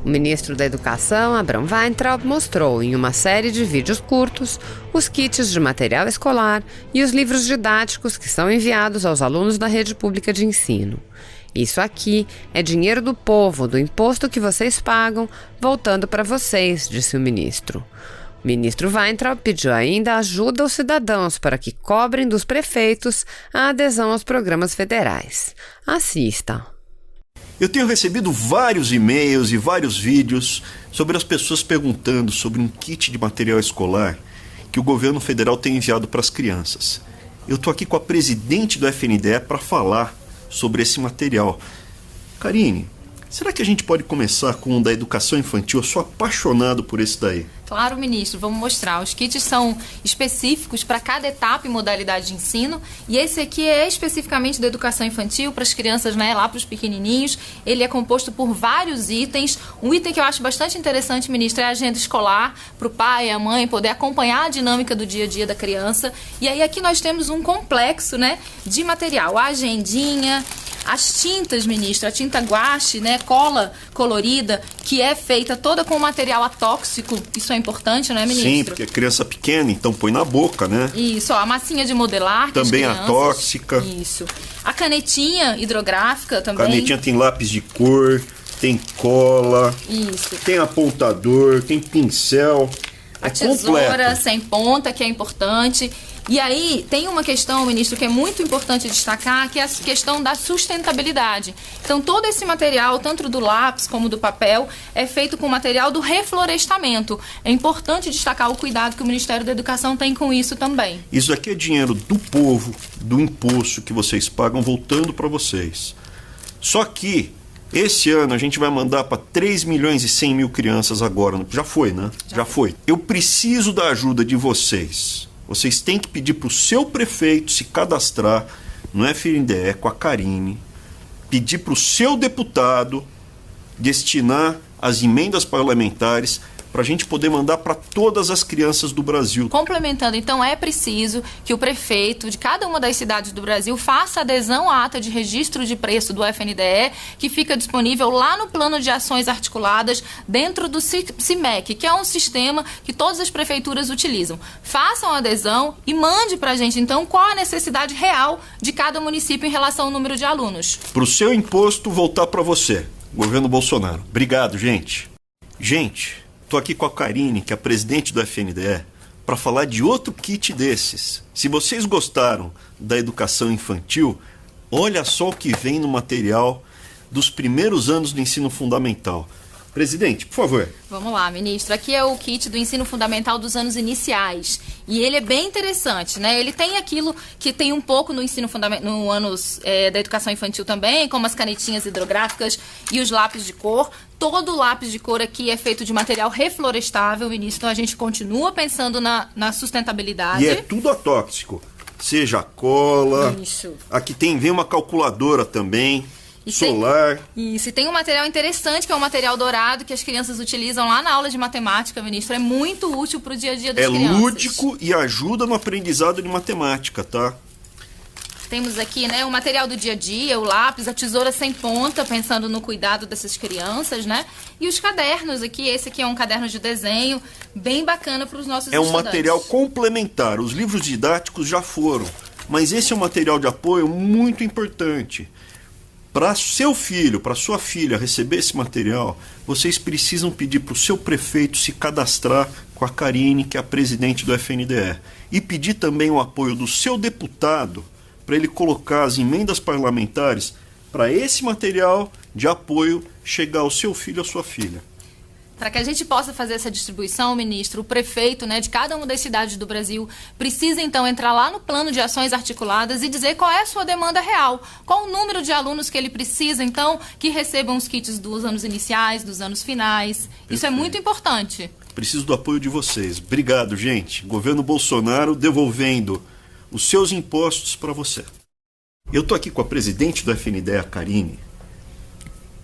O ministro da Educação, Abraham Weintraub, mostrou em uma série de vídeos curtos os kits de material escolar e os livros didáticos que são enviados aos alunos da rede pública de ensino. Isso aqui é dinheiro do povo, do imposto que vocês pagam, voltando para vocês, disse o ministro. O ministro Weintraub pediu ainda ajuda aos cidadãos para que cobrem dos prefeitos a adesão aos programas federais. Assista. Eu tenho recebido vários e-mails e vários vídeos sobre as pessoas perguntando sobre um kit de material escolar que o governo federal tem enviado para as crianças. Eu estou aqui com a presidente do FNDE para falar sobre esse material. Karine, será que a gente pode começar com o da educação infantil? Eu sou apaixonado por esse daí. Claro, ministro, vamos mostrar. Os kits são específicos para cada etapa e modalidade de ensino, e esse aqui é especificamente da educação infantil, para as crianças, né, lá para os pequenininhos. Ele é composto por vários itens. Um item que eu acho bastante interessante, ministro, é a agenda escolar, para o pai e a mãe poder acompanhar a dinâmica do dia a dia da criança. E aí aqui nós temos um complexo, né, de material, a agendinha, as tintas, ministro, a tinta guache, né, cola colorida, que é feita toda com material atóxico. Isso é importante, não é, ministro? Sim, porque é criança pequena, então põe na boca, né? Isso, ó, a massinha de modelar. Também atóxica. Isso. A canetinha hidrográfica também. Canetinha tem lápis de cor, tem cola. Isso. Tem apontador, tem pincel. A tesoura sem ponta, que é importante. E aí, tem uma questão, ministro, que é muito importante destacar, que é a questão da sustentabilidade. Então, todo esse material, tanto do lápis como do papel, é feito com material do reflorestamento. É importante destacar o cuidado que o Ministério da Educação tem com isso também. Isso aqui é dinheiro do povo, do imposto que vocês pagam, voltando para vocês. Só que, esse ano, a gente vai mandar para 3 milhões e 100 mil crianças agora. Já foi, né? Já foi. Eu preciso da ajuda de vocês. Vocês têm que pedir para o seu prefeito se cadastrar no FNDE com a Karine, pedir para o seu deputado destinar as emendas parlamentares para a gente poder mandar para todas as crianças do Brasil. Complementando, então, é preciso que o prefeito de cada uma das cidades do Brasil faça adesão à ata de registro de preço do FNDE, que fica disponível lá no Plano de Ações Articuladas, dentro do CIMEC, que é um sistema que todas as prefeituras utilizam. Façam a adesão e mande para a gente, então, qual a necessidade real de cada município em relação ao número de alunos. Para o seu imposto voltar para você, governo Bolsonaro. Obrigado, gente. Gente, estou aqui com a Karine, que é a presidente do FNDE, para falar de outro kit desses. Se vocês gostaram da educação infantil, olha só o que vem no material dos primeiros anos do ensino fundamental. Presidente, por favor. Vamos lá, ministro. Aqui é o kit do ensino fundamental dos anos iniciais. E ele é bem interessante, né? Ele tem aquilo que tem um pouco no ensino fundamental, no anos da educação infantil também, como as canetinhas hidrográficas e os lápis de cor. Todo o lápis de cor aqui é feito de material reflorestável, ministro. Então a gente continua pensando na sustentabilidade. E é tudo atóxico. Seja cola. Isso. Aqui vem uma calculadora também. Solar. Isso, e tem um material interessante, que é o material dourado, que as crianças utilizam lá na aula de matemática, ministro. É muito útil para o dia a dia das crianças. É lúdico e ajuda no aprendizado de matemática, tá? Temos aqui, né, o material do dia a dia, o lápis, a tesoura sem ponta, pensando no cuidado dessas crianças, né? E os cadernos aqui, esse aqui é um caderno de desenho, bem bacana para os nossos estudantes. É um material complementar. Os livros didáticos já foram, mas esse é um material de apoio muito importante. Para seu filho, para sua filha receber esse material, vocês precisam pedir para o seu prefeito se cadastrar com a Karine, que é a presidente do FNDE. E pedir também o apoio do seu deputado para ele colocar as emendas parlamentares para esse material de apoio chegar ao seu filho ou à sua filha. Para que a gente possa fazer essa distribuição, ministro, o prefeito, né, de cada uma das cidades do Brasil precisa, então, entrar lá no Plano de Ações Articuladas e dizer qual é a sua demanda real, qual o número de alunos que ele precisa, então, que recebam os kits dos anos iniciais, dos anos finais. Perfeito. Isso é muito importante. Preciso do apoio de vocês. Obrigado, gente. Governo Bolsonaro devolvendo os seus impostos para você. Eu estou aqui com a presidente do FNDE, a Karine,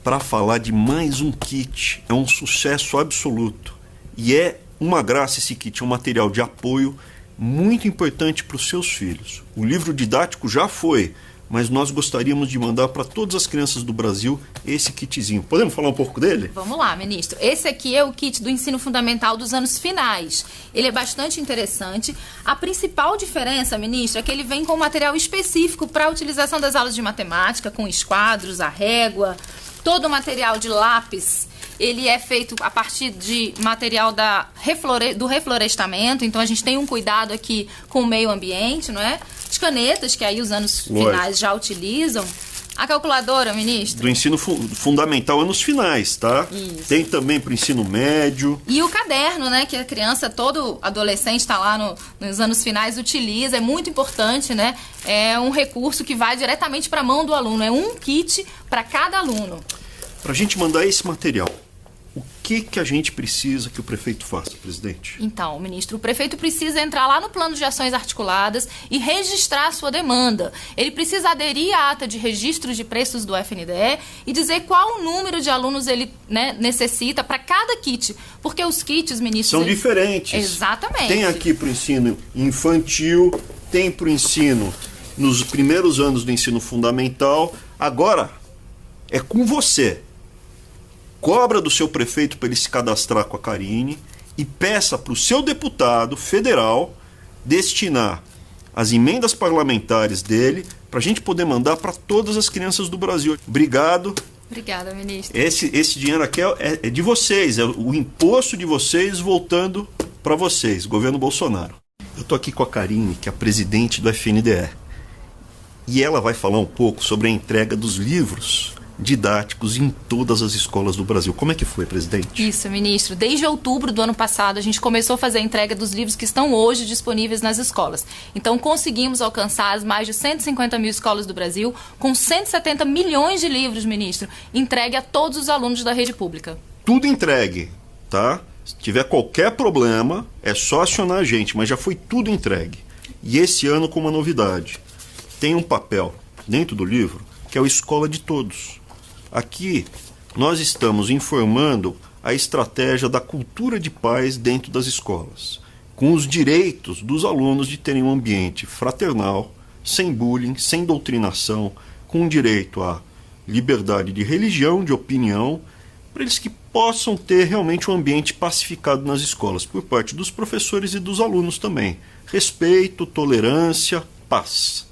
para falar de mais um kit. É um sucesso absoluto. E é uma graça esse kit, é um material de apoio muito importante para os seus filhos. O livro didático já foi, mas nós gostaríamos de mandar para todas as crianças do Brasil esse kitzinho. Podemos falar um pouco dele? Vamos lá, ministro. Esse aqui é o kit do ensino fundamental dos anos finais. Ele é bastante interessante. A principal diferença, ministro, é que ele vem com material específico para a utilização das aulas de matemática, com esquadros, a régua, todo o material de lápis. Ele é feito a partir de material do reflorestamento, então a gente tem um cuidado aqui com o meio ambiente, não é? As canetas, que aí os anos finais já utilizam. A calculadora, ministro? Do ensino fundamental, anos finais, tá? Isso. Tem também para o ensino médio. E o caderno, né? Que a criança, todo adolescente está lá nos anos finais, utiliza. É muito importante, né? É um recurso que vai diretamente para a mão do aluno. É um kit para cada aluno. Para a gente mandar esse material, o que a gente precisa que o prefeito faça, presidente? Então, ministro, o prefeito precisa entrar lá no plano de ações articuladas e registrar a sua demanda. Ele precisa aderir à ata de registro de preços do FNDE e dizer qual o número de alunos ele, né, necessita para cada kit. Porque os kits, ministro... São diferentes. Exatamente. Tem aqui para o ensino infantil, tem para o ensino nos primeiros anos do ensino fundamental. Agora, é com você. Cobra do seu prefeito para ele se cadastrar com a Karine e peça para o seu deputado federal destinar as emendas parlamentares dele para a gente poder mandar para todas as crianças do Brasil. Obrigado. Obrigada, ministro. Esse dinheiro aqui é de vocês, é o imposto de vocês voltando para vocês, governo Bolsonaro. Eu estou aqui com a Karine, que é a presidente do FNDE, e ela vai falar um pouco sobre a entrega dos livros didáticos em todas as escolas do Brasil. Como é que foi, presidente? Isso, ministro. Desde outubro do ano passado, a gente começou a fazer a entrega dos livros que estão hoje disponíveis nas escolas. Então, conseguimos alcançar as mais de 150 mil escolas do Brasil, com 170 milhões de livros, ministro, entregue a todos os alunos da rede pública. Tudo entregue, tá? Se tiver qualquer problema, é só acionar a gente, mas já foi tudo entregue. E esse ano com uma novidade. Tem um papel dentro do livro que é o Escola de Todos. Aqui nós estamos informando a estratégia da cultura de paz dentro das escolas, com os direitos dos alunos de terem um ambiente fraternal, sem bullying, sem doutrinação, com direito à liberdade de religião, de opinião, para eles que possam ter realmente um ambiente pacificado nas escolas, por parte dos professores e dos alunos também. Respeito, tolerância, paz.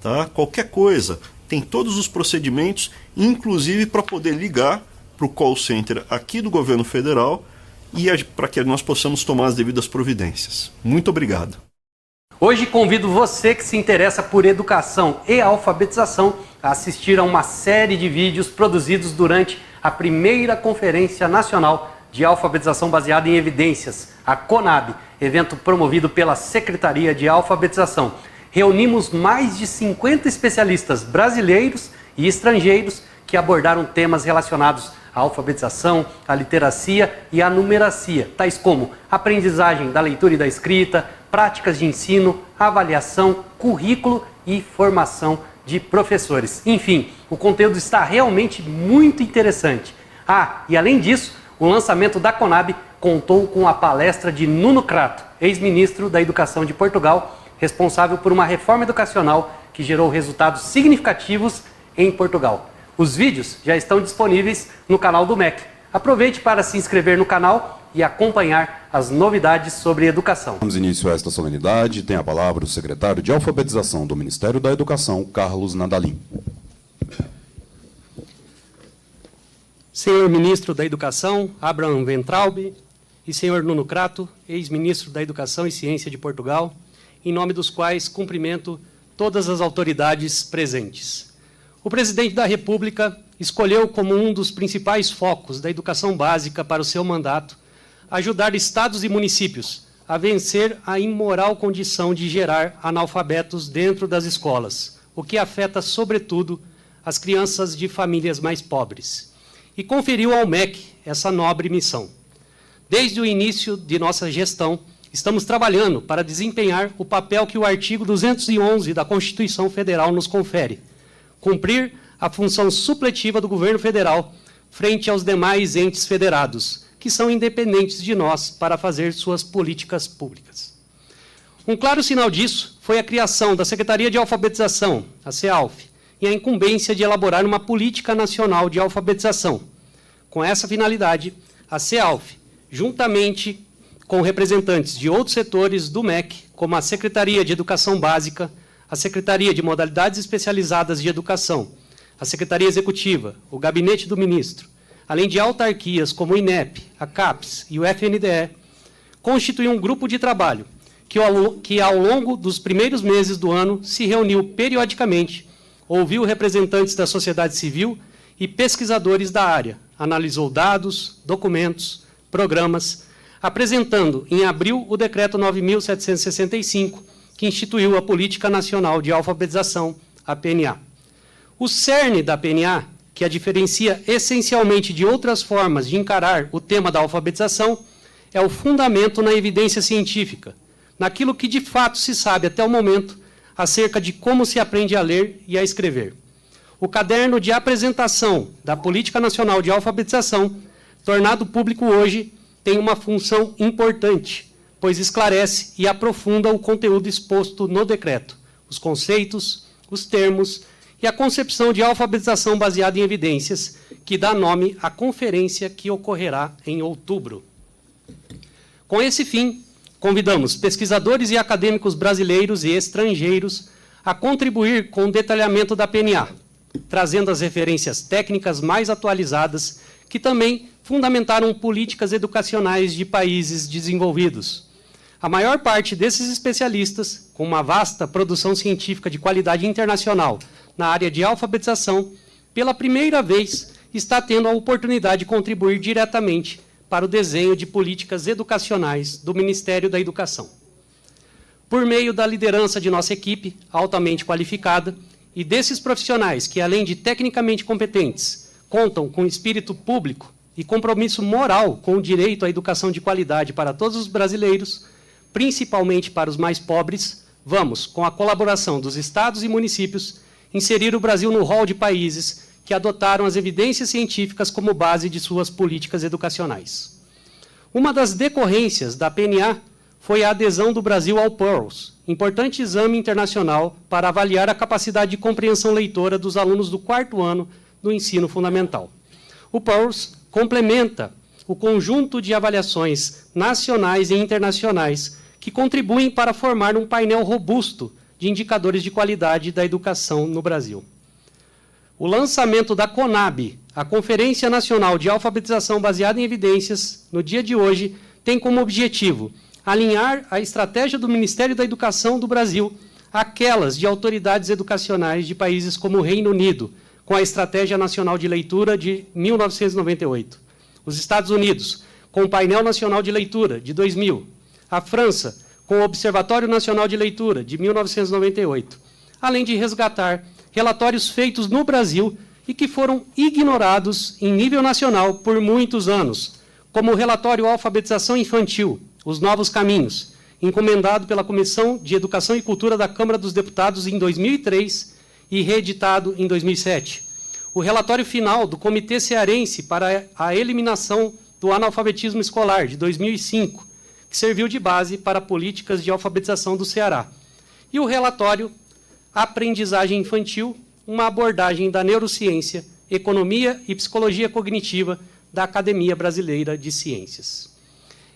Tá? Qualquer coisa, tem todos os procedimentos, inclusive para poder ligar para o call center aqui do governo federal e para que nós possamos tomar as devidas providências. Muito obrigado. Hoje convido você que se interessa por educação e alfabetização a assistir a uma série de vídeos produzidos durante a primeira Conferência Nacional de Alfabetização Baseada em Evidências, a CONAB, evento promovido pela Secretaria de Alfabetização. Reunimos mais de 50 especialistas brasileiros e estrangeiros que abordaram temas relacionados à alfabetização, à literacia e à numeracia, tais como aprendizagem da leitura e da escrita, práticas de ensino, avaliação, currículo e formação de professores. Enfim, o conteúdo está realmente muito interessante. E além disso, o lançamento da CONAB contou com a palestra de Nuno Crato, ex-ministro da Educação de Portugal, responsável por uma reforma educacional que gerou resultados significativos em Portugal. Os vídeos já estão disponíveis no canal do MEC. Aproveite para se inscrever no canal e acompanhar as novidades sobre educação. Damos início a esta solenidade. Tem a palavra o secretário de Alfabetização do Ministério da Educação, Carlos Nadalim. Senhor Ministro da Educação, Abraham Weintraub, e senhor Nuno Crato, ex-ministro da Educação e Ciência de Portugal, em nome dos quais cumprimento todas as autoridades presentes. O presidente da República escolheu como um dos principais focos da educação básica para o seu mandato ajudar estados e municípios a vencer a imoral condição de gerar analfabetos dentro das escolas, o que afeta, sobretudo, as crianças de famílias mais pobres. E conferiu ao MEC essa nobre missão. Desde o início de nossa gestão, estamos trabalhando para desempenhar o papel que o artigo 211 da Constituição Federal nos confere, cumprir a função supletiva do governo federal frente aos demais entes federados, que são independentes de nós para fazer suas políticas públicas. Um claro sinal disso foi a criação da Secretaria de Alfabetização, a CEALF, e a incumbência de elaborar uma política nacional de alfabetização. Com essa finalidade, a CEALF, juntamente com representantes de outros setores do MEC, como a Secretaria de Educação Básica, a Secretaria de Modalidades Especializadas de Educação, a Secretaria Executiva, o Gabinete do Ministro, além de autarquias como o INEP, a CAPES e o FNDE, constituiu um grupo de trabalho que ao longo dos primeiros meses do ano se reuniu periodicamente, ouviu representantes da sociedade civil e pesquisadores da área, analisou dados, documentos, programas, apresentando em abril o Decreto 9.765, que instituiu a Política Nacional de Alfabetização, a PNA. O cerne da PNA, que a diferencia essencialmente de outras formas de encarar o tema da alfabetização, é o fundamento na evidência científica, naquilo que de fato se sabe até o momento acerca de como se aprende a ler e a escrever. O caderno de apresentação da Política Nacional de Alfabetização, tornado público hoje, tem uma função importante, pois esclarece e aprofunda o conteúdo exposto no decreto, os conceitos, os termos e a concepção de alfabetização baseada em evidências, que dá nome à conferência que ocorrerá em outubro. Com esse fim, convidamos pesquisadores e acadêmicos brasileiros e estrangeiros a contribuir com o detalhamento da PNA, trazendo as referências técnicas mais atualizadas, que também fundamentaram políticas educacionais de países desenvolvidos. A maior parte desses especialistas, com uma vasta produção científica de qualidade internacional na área de alfabetização, pela primeira vez está tendo a oportunidade de contribuir diretamente para o desenho de políticas educacionais do Ministério da Educação. Por meio da liderança de nossa equipe, altamente qualificada, e desses profissionais que, além de tecnicamente competentes, contam com espírito público e compromisso moral com o direito à educação de qualidade para todos os brasileiros, principalmente para os mais pobres, vamos, com a colaboração dos estados e municípios, inserir o Brasil no rol de países que adotaram as evidências científicas como base de suas políticas educacionais. Uma das decorrências da PNA foi a adesão do Brasil ao PIRLS, importante exame internacional para avaliar a capacidade de compreensão leitora dos alunos do 4º ano do ensino fundamental. O PIRLS complementa o conjunto de avaliações nacionais e internacionais que contribuem para formar um painel robusto de indicadores de qualidade da educação no Brasil. O lançamento da CONAB, a Conferência Nacional de Alfabetização Baseada em Evidências, no dia de hoje, tem como objetivo alinhar a estratégia do Ministério da Educação do Brasil àquelas de autoridades educacionais de países como o Reino Unido, com a Estratégia Nacional de Leitura de 1998. Os Estados Unidos, com o Painel Nacional de Leitura, de 2000. A França, com o Observatório Nacional de Leitura, de 1998. Além de resgatar relatórios feitos no Brasil e que foram ignorados em nível nacional por muitos anos, como o relatório Alfabetização Infantil, Os Novos Caminhos, encomendado pela Comissão de Educação e Cultura da Câmara dos Deputados em 2003 e reeditado em 2007. O relatório final do Comitê Cearense para a Eliminação do Analfabetismo Escolar, de 2005, que serviu de base para políticas de alfabetização do Ceará. E o relatório Aprendizagem Infantil, uma abordagem da neurociência, economia e psicologia cognitiva da Academia Brasileira de Ciências.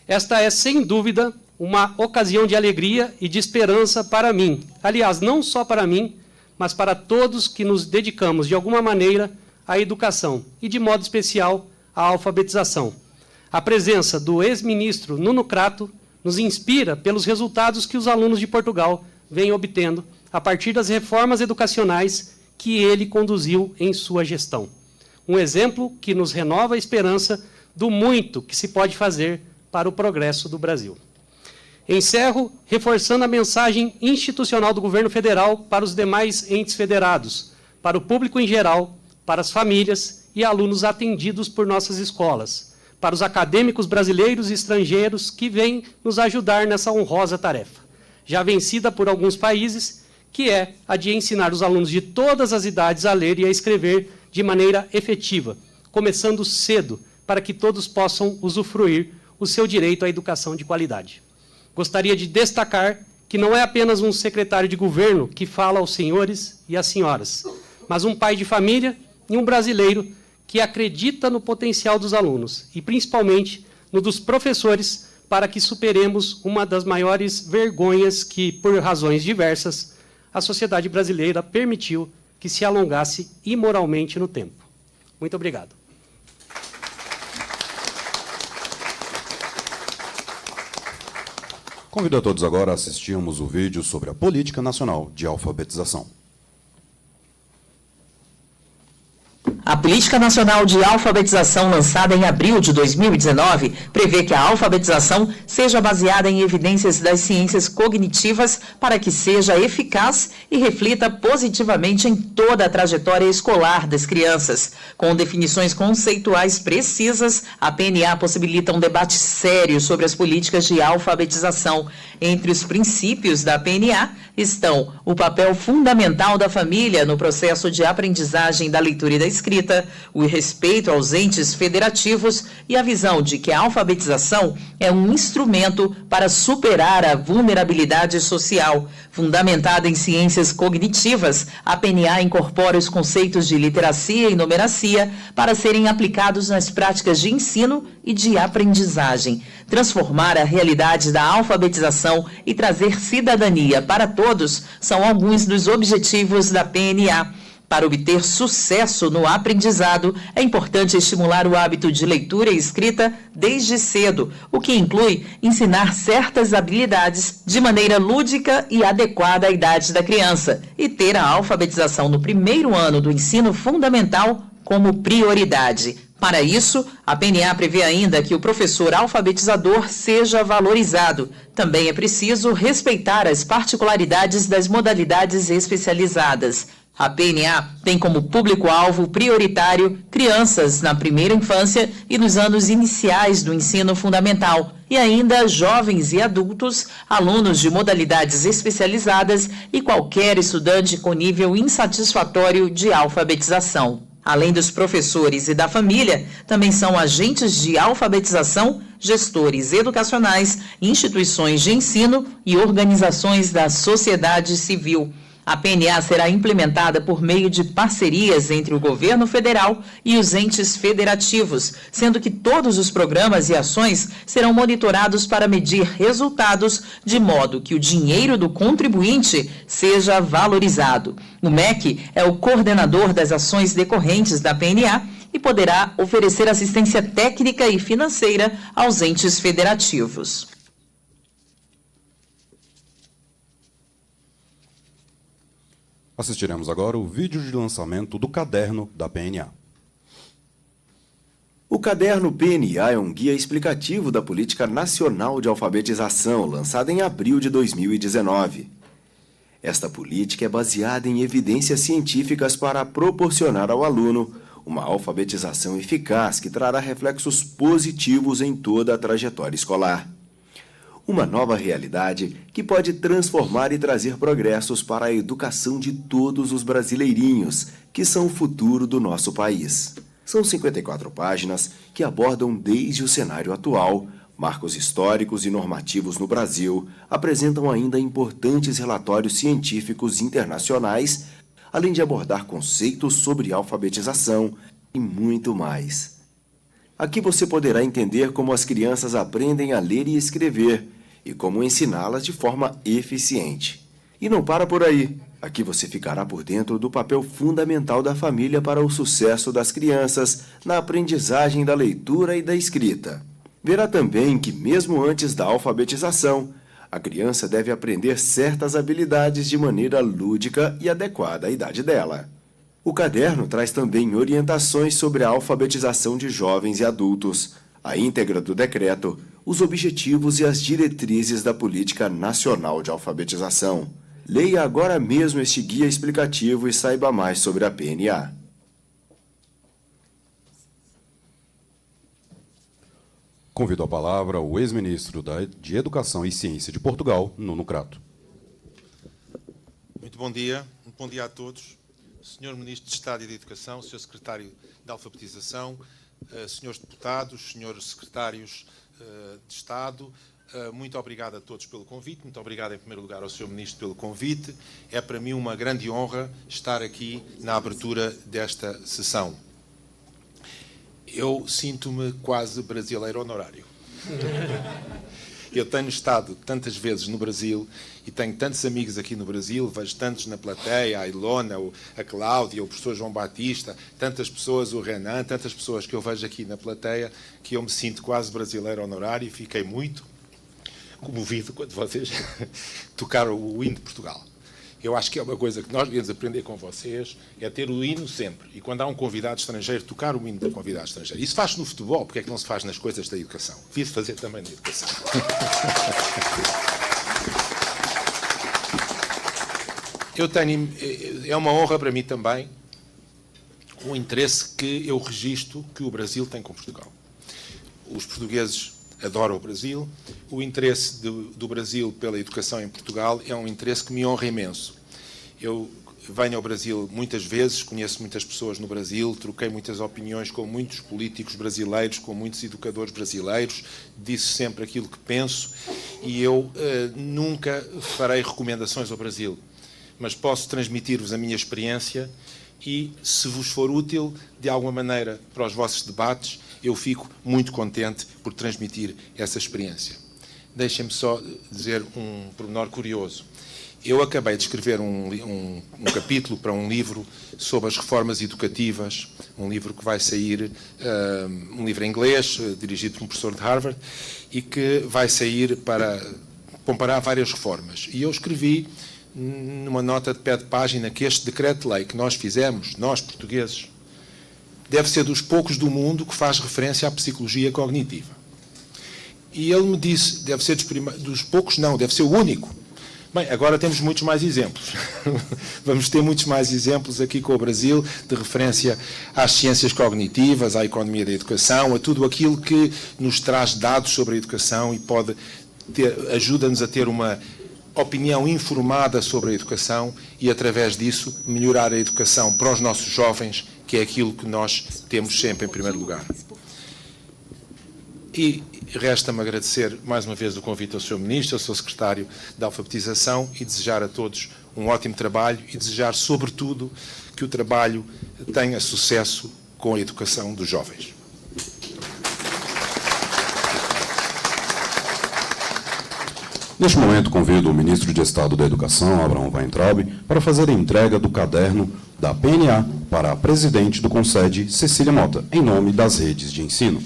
Esta é, sem dúvida, uma ocasião de alegria e de esperança para mim. Aliás, não só para mim, mas para todos que nos dedicamos, de alguma maneira, à educação e, de modo especial, à alfabetização. A presença do ex-ministro Nuno Crato nos inspira pelos resultados que os alunos de Portugal vêm obtendo a partir das reformas educacionais que ele conduziu em sua gestão. Um exemplo que nos renova a esperança do muito que se pode fazer para o progresso do Brasil. Encerro reforçando a mensagem institucional do governo federal para os demais entes federados, para o público em geral, para as famílias e alunos atendidos por nossas escolas, para os acadêmicos brasileiros e estrangeiros que vêm nos ajudar nessa honrosa tarefa, já vencida por alguns países, que é a de ensinar os alunos de todas as idades a ler e a escrever de maneira efetiva, começando cedo, para que todos possam usufruir o seu direito à educação de qualidade. Gostaria de destacar que não é apenas um secretário de governo que fala aos senhores e às senhoras, mas um pai de família e um brasileiro que acredita no potencial dos alunos e, principalmente, no dos professores, para que superemos uma das maiores vergonhas que, por razões diversas, a sociedade brasileira permitiu que se alongasse imoralmente no tempo. Muito obrigado. Convido a todos agora a assistirmos o vídeo sobre a Política Nacional de Alfabetização. A Política Nacional de Alfabetização, lançada em abril de 2019, prevê que a alfabetização seja baseada em evidências das ciências cognitivas para que seja eficaz e reflita positivamente em toda a trajetória escolar das crianças. Com definições conceituais precisas, a PNA possibilita um debate sério sobre as políticas de alfabetização. Entre os princípios da PNA estão o papel fundamental da família no processo de aprendizagem da leitura e da escrita, o respeito aos entes federativos e a visão de que a alfabetização é um instrumento para superar a vulnerabilidade social. Fundamentada em ciências cognitivas, a PNA incorpora os conceitos de literacia e numeracia para serem aplicados nas práticas de ensino e de aprendizagem. Transformar a realidade da alfabetização e trazer cidadania para todos são alguns dos objetivos da PNA. Para obter sucesso no aprendizado, é importante estimular o hábito de leitura e escrita desde cedo, o que inclui ensinar certas habilidades de maneira lúdica e adequada à idade da criança, e ter a alfabetização no primeiro ano do ensino fundamental como prioridade. Para isso, a PNA prevê ainda que o professor alfabetizador seja valorizado. Também é preciso respeitar as particularidades das modalidades especializadas. A PNA tem como público-alvo prioritário crianças na primeira infância e nos anos iniciais do ensino fundamental, e ainda jovens e adultos, alunos de modalidades especializadas e qualquer estudante com nível insatisfatório de alfabetização. Além dos professores e da família, também são agentes de alfabetização, gestores educacionais, instituições de ensino e organizações da sociedade civil. A PNA será implementada por meio de parcerias entre o governo federal e os entes federativos, sendo que todos os programas e ações serão monitorados para medir resultados, de modo que o dinheiro do contribuinte seja valorizado. O MEC é o coordenador das ações decorrentes da PNA e poderá oferecer assistência técnica e financeira aos entes federativos. Assistiremos agora o vídeo de lançamento do caderno da PNA. O caderno PNA é um guia explicativo da Política Nacional de Alfabetização, lançado em abril de 2019. Esta política é baseada em evidências científicas para proporcionar ao aluno uma alfabetização eficaz que trará reflexos positivos em toda a trajetória escolar. Uma nova realidade que pode transformar e trazer progressos para a educação de todos os brasileirinhos, que são o futuro do nosso país. São 54 páginas que abordam desde o cenário atual, marcos históricos e normativos no Brasil, apresentam ainda importantes relatórios científicos internacionais, além de abordar conceitos sobre alfabetização e muito mais. Aqui você poderá entender como as crianças aprendem a ler e escrever e como ensiná-las de forma eficiente. E não para por aí. Aqui você ficará por dentro do papel fundamental da família para o sucesso das crianças na aprendizagem da leitura e da escrita. Verá também que, mesmo antes da alfabetização, a criança deve aprender certas habilidades de maneira lúdica e adequada à idade dela. O caderno traz também orientações sobre a alfabetização de jovens e adultos, a íntegra do decreto, os objetivos e as diretrizes da Política Nacional de Alfabetização. Leia agora mesmo este guia explicativo e saiba mais sobre a PNA. Convido a palavra o ex-ministro de Educação e Ciência de Portugal, Nuno Crato. Muito bom dia a todos. Senhor Ministro de Estado e de Educação, Senhor Secretário de Alfabetização, senhores deputados, senhores secretários de Estado, Muito obrigado a todos pelo convite, muito obrigado em primeiro lugar ao Sr. Ministro pelo convite. É para mim uma grande honra estar aqui na abertura desta sessão. Eu sinto-me quase brasileiro honorário. Eu tenho estado tantas vezes no Brasil e tenho tantos amigos aqui no Brasil, vejo tantos na plateia, a Ilona, a Cláudia, o professor João Batista, tantas pessoas, o Renan, tantas pessoas que eu vejo aqui na plateia, que eu me sinto quase brasileiro honorário e fiquei muito comovido quando vocês tocaram o hino de Portugal. Eu acho que é uma coisa que nós devemos aprender com vocês, é ter o hino sempre. E quando há um convidado estrangeiro, tocar o hino do convidado estrangeiro. Isso faz-se no futebol, porque é que não se faz nas coisas da educação? Devia-se fazer também na educação. É uma honra para mim também o interesse que eu registro que o Brasil tem com Portugal. Os portugueses adoram o Brasil. O interesse do Brasil pela educação em Portugal é um interesse que me honra imenso. Eu venho ao Brasil muitas vezes, conheço muitas pessoas no Brasil, troquei muitas opiniões com muitos políticos brasileiros, com muitos educadores brasileiros, disse sempre aquilo que penso e eu nunca farei recomendações ao Brasil, mas posso transmitir-vos a minha experiência e, se vos for útil, de alguma maneira, para os vossos debates, eu fico muito contente por transmitir essa experiência. Deixem-me só dizer um pormenor curioso. Eu acabei de escrever um capítulo para um livro sobre as reformas educativas, um livro que vai sair, um livro em inglês, dirigido por um professor de Harvard, e que vai sair para comparar várias reformas. E eu escrevi numa nota de pé de página que este decreto-lei que nós fizemos, nós portugueses, deve ser dos poucos do mundo que faz referência à psicologia cognitiva. E ele me disse, deve ser dos poucos, não, deve ser o único. Bem, agora temos muitos mais exemplos. Vamos ter muitos mais exemplos aqui com o Brasil, de referência às ciências cognitivas, à economia da educação, a tudo aquilo que nos traz dados sobre a educação e ajuda-nos a ter uma opinião informada sobre a educação e, através disso, melhorar a educação para os nossos jovens, que é aquilo que nós temos sempre em primeiro lugar. E resta-me agradecer mais uma vez o convite ao Sr. Ministro, ao Sr. Secretário da Alfabetização e desejar a todos um ótimo trabalho e desejar, sobretudo, que o trabalho tenha sucesso com a educação dos jovens. Neste momento, convido o Ministro de Estado da Educação, Abraham Weintraub, para fazer a entrega do caderno da PNA para a presidente do CONSED, Cecília Mota, em nome das redes de ensino.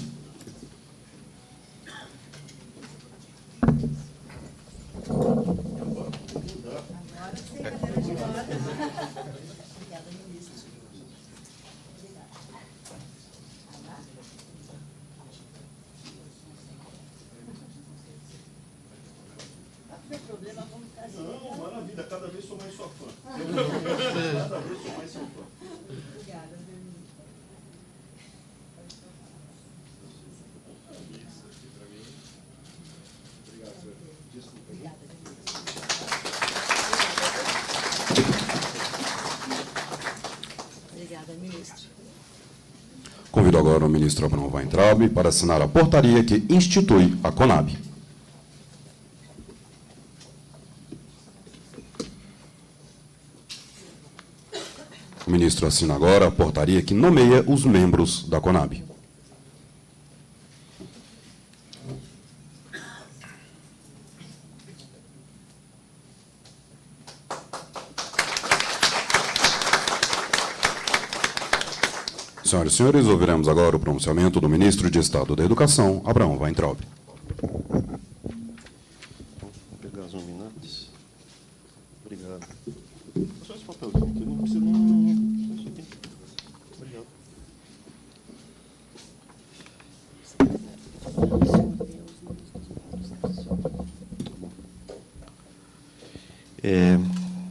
Não, maravilha, cada vez sou mais sua fã. Cada vez sou mais seu fã. Obrigada, Obrigada, ministro. Convido agora o ministro Abraham Weintraub para assinar a portaria que institui a CONAB. O ministro assina agora a portaria que nomeia os membros da CONAB. Senhoras e senhores, ouviremos agora o pronunciamento do ministro de Estado da Educação, Abraham Weintraub. Vou pegar as nominatas. Obrigado. Só esse papelzinho aqui, não precisa não. Isso aqui. Obrigado.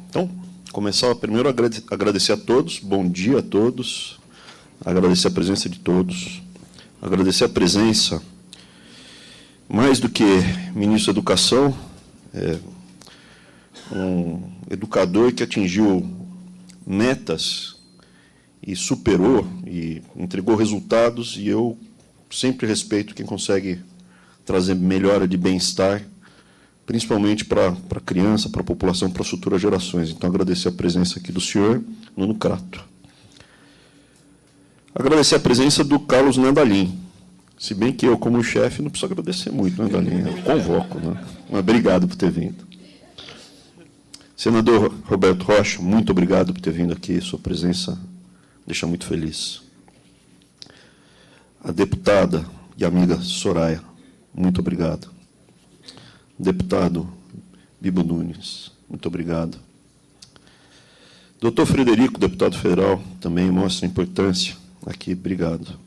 Então, começar primeiro agradecer a todos, bom dia a todos, agradecer a presença de todos, agradecer a presença, mais do que ministro da Educação, um educador que atingiu metas e superou e entregou resultados, e eu sempre respeito quem consegue trazer melhora de bem-estar, principalmente para a criança, para a população, para as futuras gerações. Então, agradecer a presença aqui do senhor Nuno Crato. Agradecer a presença do Carlos Nandalim. Se bem que eu, como chefe, não preciso agradecer muito, Nandalim. Eu convoco, né? Mas obrigado por ter vindo. Senador Roberto Rocha, muito obrigado por ter vindo aqui. Sua presença deixa muito feliz. A deputada e amiga Soraya, muito obrigado. Deputado Bibo Nunes, muito obrigado. Doutor Frederico, deputado federal, também mostra a importância aqui, obrigado.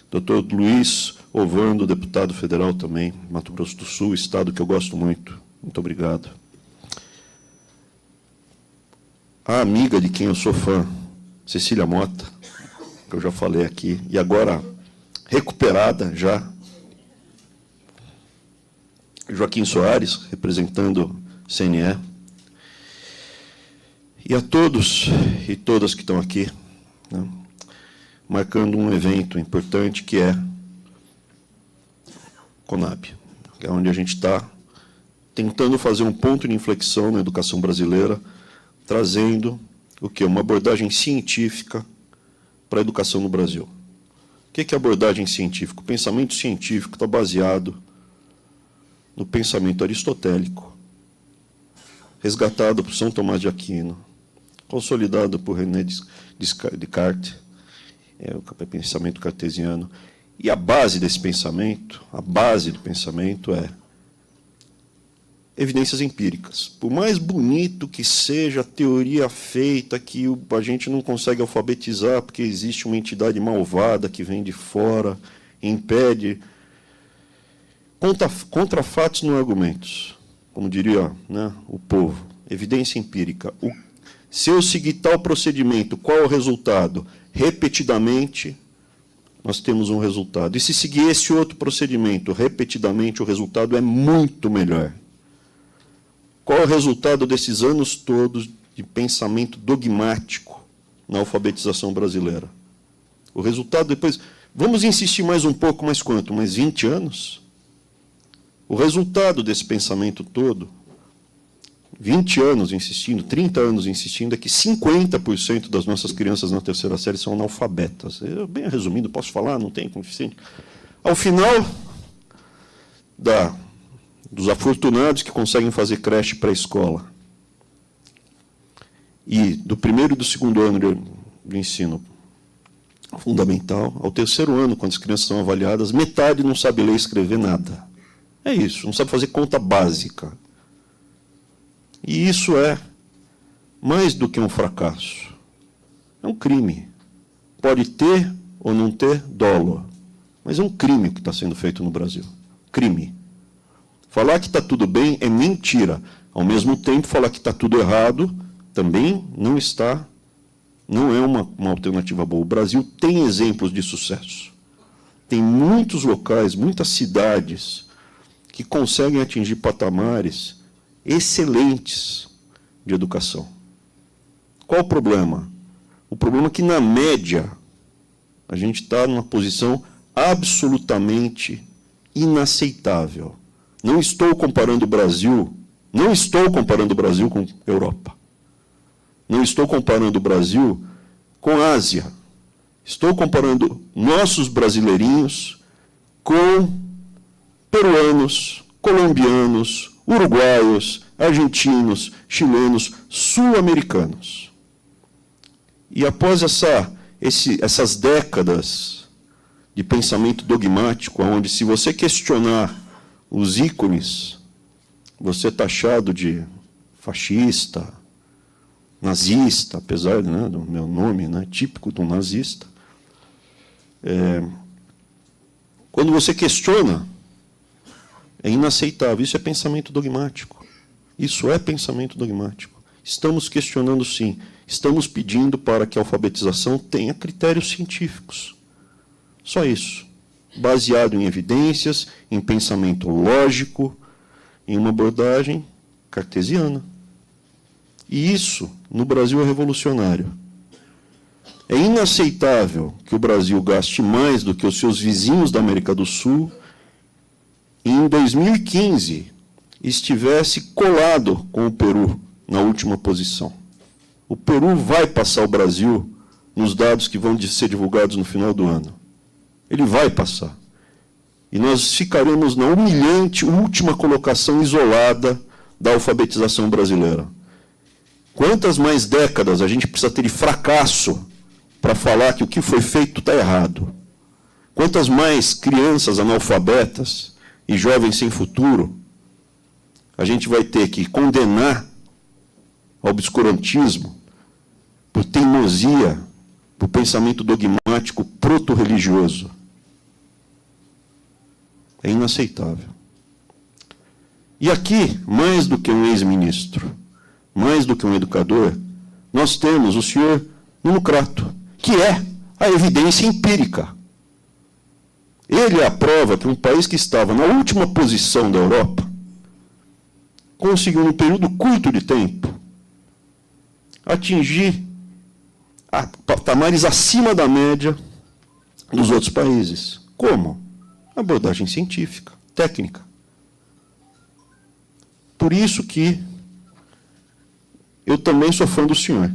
Doutor Luiz Ovando, deputado federal também, Mato Grosso do Sul, estado que eu gosto muito, muito obrigado. A amiga de quem eu sou fã, Cecília Mota, que eu já falei aqui, e agora recuperada já, Joaquim Soares, representando CNE, e a todos e todas que estão aqui, né, marcando um evento importante que é Conab, que é onde a gente está tentando fazer um ponto de inflexão na educação brasileira, trazendo o que? Uma abordagem científica para a educação no Brasil. O que é abordagem científica? O pensamento científico está baseado no pensamento aristotélico, resgatado por São Tomás de Aquino, consolidado por René Descartes, o pensamento cartesiano. E a base desse pensamento, a base do pensamento é evidências empíricas. Por mais bonito que seja a teoria feita, que a gente não consegue alfabetizar porque existe uma entidade malvada que vem de fora e impede, contra fatos não argumentos, como diria, né, o povo. Evidência empírica. Se eu seguir tal procedimento, qual é o resultado? Repetidamente, nós temos um resultado. E se seguir esse outro procedimento repetidamente, o resultado é muito melhor. Qual é o resultado desses anos todos de pensamento dogmático na alfabetização brasileira? O resultado depois... Vamos insistir mais um pouco, mais quanto? Mais 20 anos? O resultado desse pensamento todo, 20 anos insistindo, 30 anos insistindo, é que 50% das nossas crianças na terceira série são analfabetas. Eu, bem resumindo, posso falar? Não tem coeficiente. Ao final dos afortunados que conseguem fazer creche pré-escola e do primeiro e do segundo ano do ensino fundamental, ao terceiro ano, quando as crianças são avaliadas, metade não sabe ler e escrever nada. É isso, não sabe fazer conta básica. E isso é mais do que um fracasso. É um crime. Pode ter ou não ter dolo, mas é um crime o que está sendo feito no Brasil. Crime. Falar que está tudo bem é mentira. Ao mesmo tempo, falar que está tudo errado também não é uma alternativa boa. O Brasil tem exemplos de sucesso. Tem muitos locais, muitas cidades que conseguem atingir patamares excelentes de educação. Qual o problema? O problema é que, na média, a gente está numa posição absolutamente inaceitável. Não estou comparando o Brasil com a Europa. Não estou comparando o Brasil com a Ásia. Estou comparando nossos brasileirinhos com peruanos, colombianos, uruguaios, argentinos, chilenos, sul-americanos. E após essas décadas de pensamento dogmático, onde, se você questionar os ícones, você é taxado de fascista, nazista, apesar, né, do meu nome, né, típico de um nazista. Quando você questiona, é inaceitável. Isso é pensamento dogmático. Isso é pensamento dogmático. Estamos questionando, sim. Estamos pedindo para que a alfabetização tenha critérios científicos. Só isso. Baseado em evidências, em pensamento lógico, em uma abordagem cartesiana. E isso, no Brasil, é revolucionário. É inaceitável que o Brasil gaste mais do que os seus vizinhos da América do Sul em 2015 estivesse colado com o Peru na última posição. O Peru vai passar o Brasil nos dados que vão ser divulgados no final do ano. Ele vai passar. E nós ficaremos na humilhante última colocação isolada da alfabetização brasileira. Quantas mais décadas a gente precisa ter de fracasso para falar que o que foi feito está errado? Quantas mais crianças analfabetas e jovens sem futuro a gente vai ter que condenar ao obscurantismo por teimosia, por pensamento dogmático proto-religioso? É inaceitável. E aqui, mais do que um ex-ministro, mais do que um educador, nós temos o senhor Nuno Crato, que é a evidência empírica. Ele é a prova que um país que estava na última posição da Europa conseguiu, num período curto de tempo, atingir patamares acima da média dos outros países. Como? Abordagem científica, técnica. Por isso que eu também sou fã do senhor.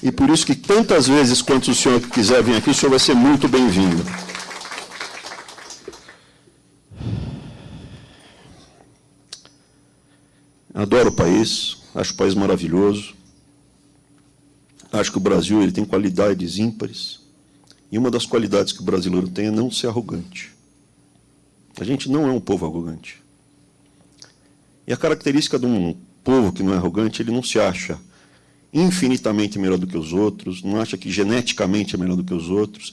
E por isso que tantas vezes quanto o senhor quiser vir aqui, o senhor vai ser muito bem-vindo. Adoro o país, acho o país maravilhoso. Acho que o Brasil ele tem qualidades ímpares. E uma das qualidades que o brasileiro tem é não ser arrogante. A gente não é um povo arrogante. E a característica de um povo que não é arrogante, ele não se acha infinitamente melhor do que os outros, não acha que geneticamente é melhor do que os outros,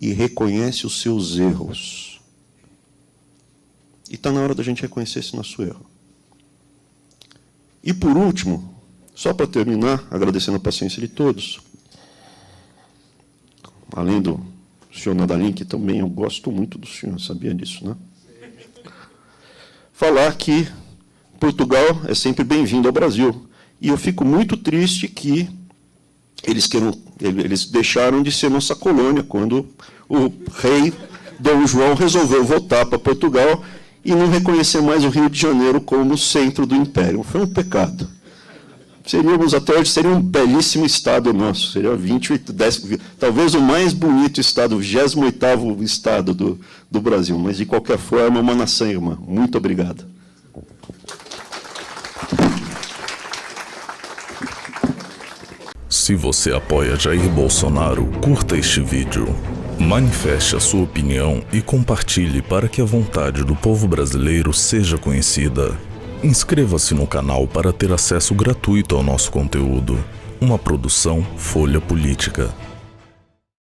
e reconhece os seus erros. E está na hora da gente reconhecer esse nosso erro. E, por último, só para terminar, agradecendo a paciência de todos, além do senhor Nadalim, que também eu gosto muito do senhor, sabia disso, né? Falar que Portugal é sempre bem-vindo ao Brasil. E eu fico muito triste que eles deixaram de ser nossa colônia quando o rei Dom João resolveu voltar para Portugal e não reconhecer mais o Rio de Janeiro como centro do império. Foi um pecado. Seríamos até hoje, seria um belíssimo estado nosso, seria 28, 10, talvez o mais bonito estado, o 28º estado do Brasil, mas de qualquer forma, uma nação irmã. Muito obrigado. Se você apoia Jair Bolsonaro, curta este vídeo, manifeste a sua opinião e compartilhe para que a vontade do povo brasileiro seja conhecida. Inscreva-se no canal para ter acesso gratuito ao nosso conteúdo. Uma produção Folha Política.